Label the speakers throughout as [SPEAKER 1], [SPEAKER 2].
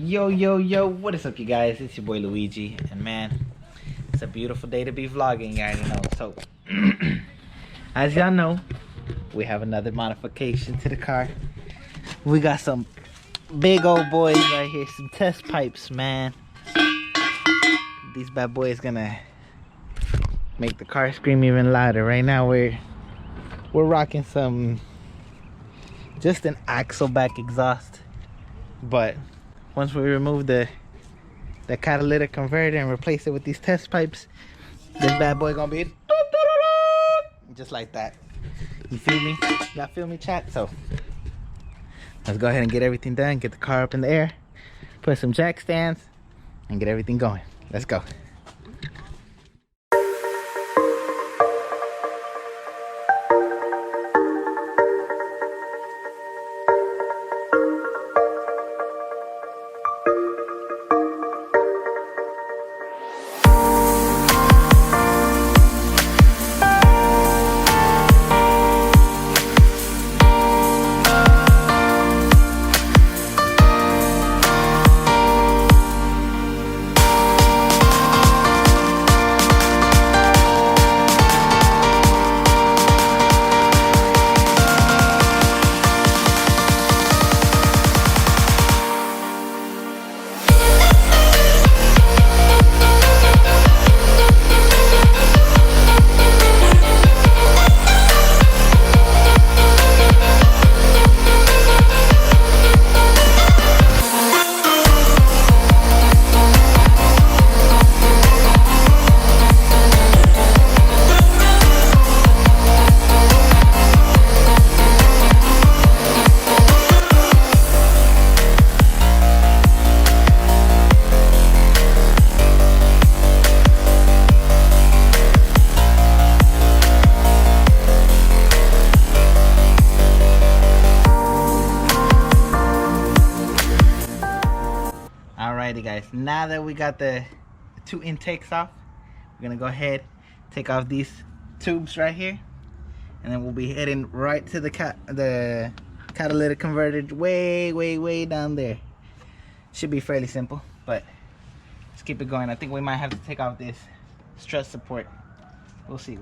[SPEAKER 1] Yo, what is up, you guys? It's your boy Luigi, and man, it's a beautiful day to be vlogging, you already know. So, as y'all know, we have another modification to the car. We got some big old boys right here, some test pipes, man. These bad boys gonna make the car scream even louder. Right now, we're rocking some, just an axle back exhaust, but once we remove the catalytic converter and replace it with these test pipes, this bad boy gonna be just like that. You feel me? Y'all feel me, chat? So let's go ahead and get everything done, get the car up in the air, put some jack stands, and get everything going. Let's go. Alrighty guys, now that we got the two intakes off, we're gonna go ahead, take off these tubes right here, and then we'll be heading right to the catalytic converter way down there. Should be fairly simple, but let's keep it going. I think we might have to take off this strut support. We'll see.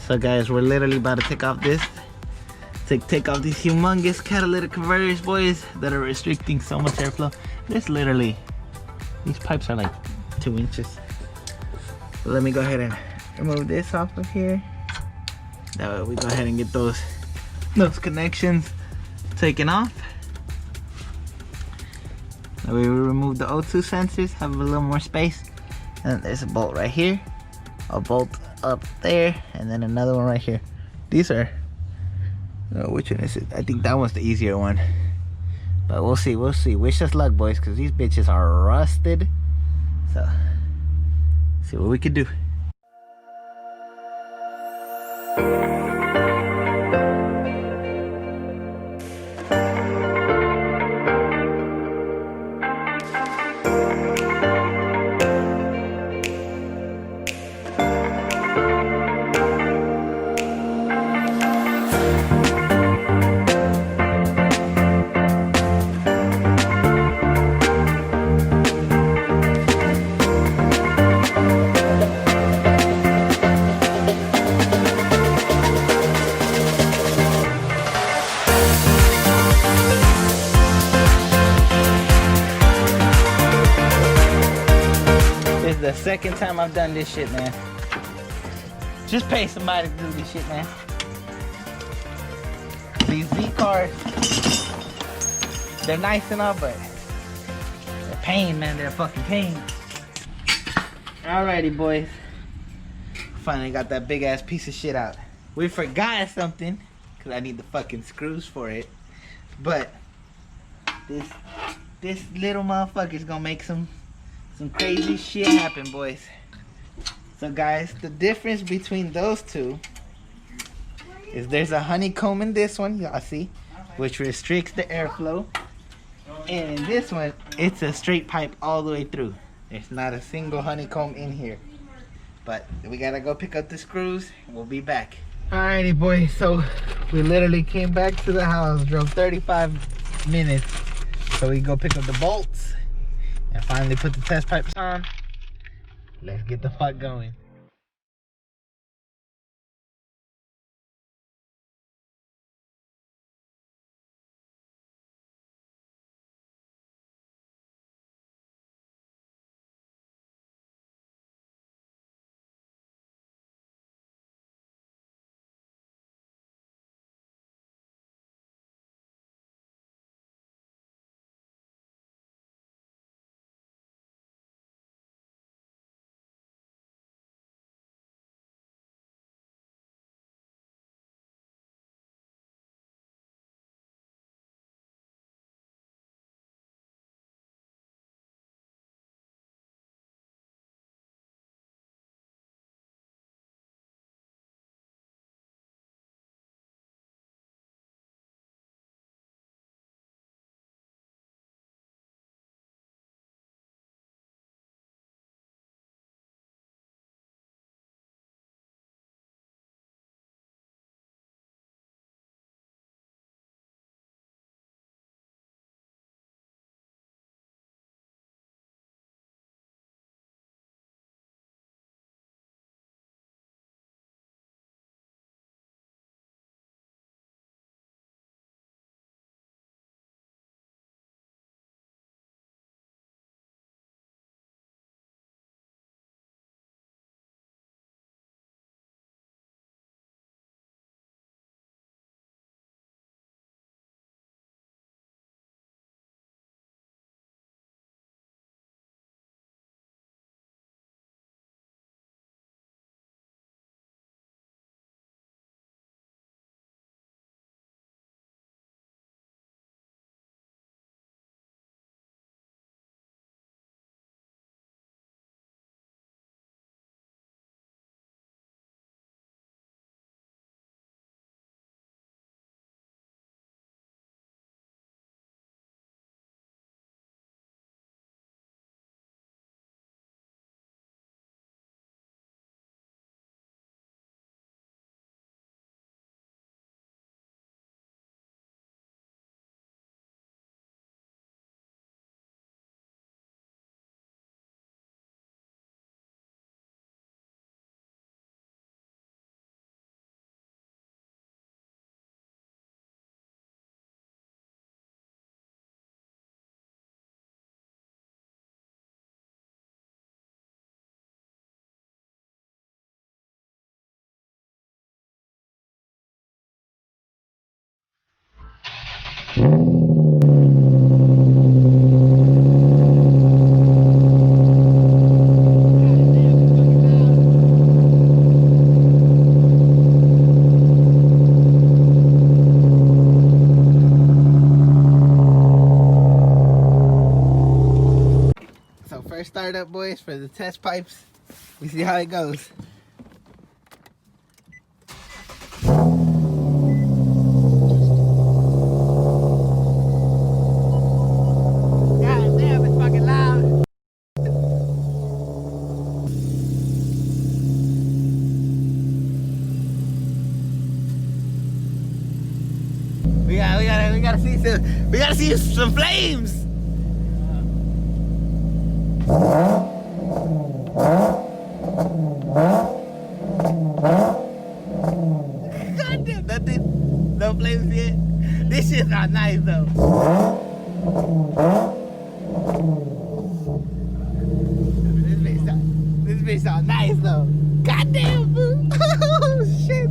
[SPEAKER 1] So guys, we're literally about to take off these humongous catalytic converters, boys, that are restricting so much airflow. These pipes are like 2 inches. So let me go ahead and remove this off of here. That way we go ahead and get those connections taken off. That way we remove the O2 sensors, have a little more space. And there's a bolt right here, a bolt up there, and then another one right here. These are, which one is it? I think that one's the easier one, but we'll see. Wish us luck, boys, because these bitches are rusted. So see what we can do. The second time I've done this shit, man. Just pay somebody to do this shit, man. These Z cars They're nice and all, but they're pain, man. They're a fucking pain. Alrighty, boys. Finally got that big ass piece of shit out. We forgot something, cause I need the fucking screws for it. But this little motherfucker's gonna make some crazy shit happen, boys. So guys, the difference between those two is there's a honeycomb in this one, y'all see, which restricts the airflow. And in this one, it's a straight pipe all the way through. There's not a single honeycomb in here. But we gotta go pick up the screws. We'll be back. Alrighty, boys. So we literally came back to the house, drove 35 minutes. So we go pick up the bolts and finally put the test pipes on. Let's get the fuck going. Startup, boys, for the test pipes. We see how it goes. God damn, it's fucking loud. We gotta see some flames. Goddamn, nothing. No flames yet. This shit's not nice though. This bitch sound nice though. Goddamn, fool. Oh shit.